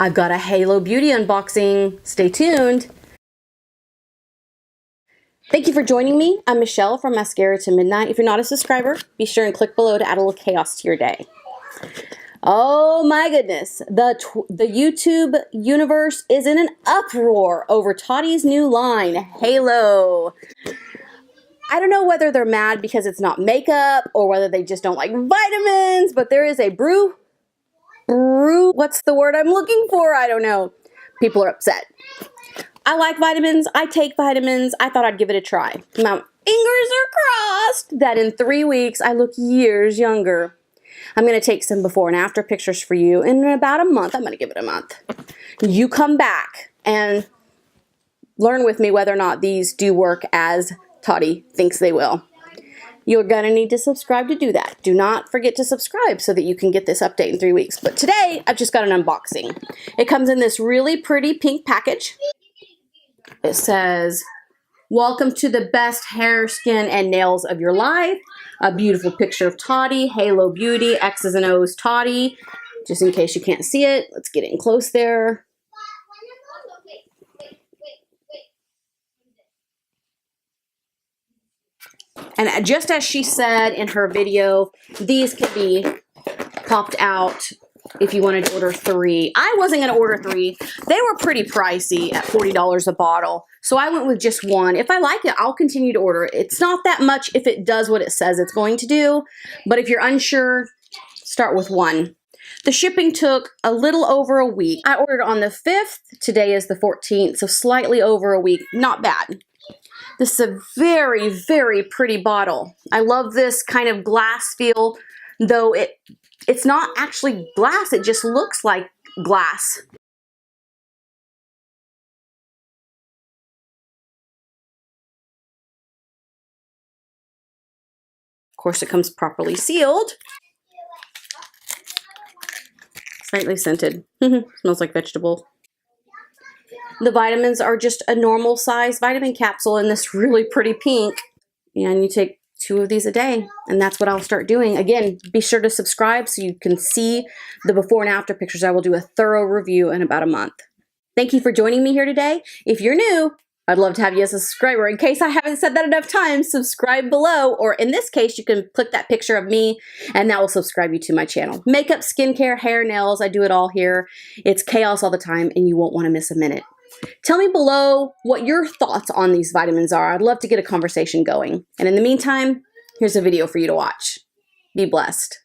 I've got a Halo Beauty unboxing. Stay tuned. Thank you for joining me. I'm Michelle from Mascara to Midnight. If you're not a subscriber, be sure and click below to add a little chaos to your day. Oh my goodness, the YouTube universe is in an uproar over Tati's new line, Halo. I don't know whether they're mad because it's not makeup or whether they just don't like vitamins, but there is a what's the word I'm looking for? I don't know. People are upset. I like vitamins. I take vitamins. I thought I'd give it a try. My fingers are crossed that in 3 weeks I look years younger. I'm going to take some before and after pictures for you. And in about a month, I'm going to give it a month. You come back and learn with me whether or not these do work as Tati thinks they will. You're going to need to subscribe to do that. Do not forget to subscribe so that you can get this update in 3 weeks. But today, I've just got an unboxing. It comes in this really pretty pink package. It says, "Welcome to the best hair, skin, and nails of your life." A beautiful picture of Tati, Halo Beauty, X's and O's Tati. Just in case you can't see it, let's get in close there. And just as she said in her video, these can be popped out if you wanted to order 3. I wasn't going to order 3. They were pretty pricey at $40 a bottle. So I went with just 1. If I like it, I'll continue to order it. It's not that much if it does what it says it's going to do. But if you're unsure, start with 1. The shipping took a little over a week. I ordered on the 5th. Today is the 14th, so slightly over a week. Not bad. This is a very, very pretty bottle. I love this kind of glass feel, though it's not actually glass. It just looks like glass. Of course, it comes properly sealed. Slightly scented. Smells like vegetable. The vitamins are just a normal size vitamin capsule in this really pretty pink. And you take 2 of these a day. And that's what I'll start doing. Again, be sure to subscribe so you can see the before and after pictures. I will do a thorough review in about a month. Thank you for joining me here today. If you're new, I'd love to have you as a subscriber. In case I haven't said that enough times, subscribe below. Or in this case, you can click that picture of me and that will subscribe you to my channel. Makeup, skincare, hair, nails, I do it all here. It's chaos all the time and you won't want to miss a minute. Tell me below what your thoughts on these vitamins are. I'd love to get a conversation going. And in the meantime, here's a video for you to watch. Be blessed.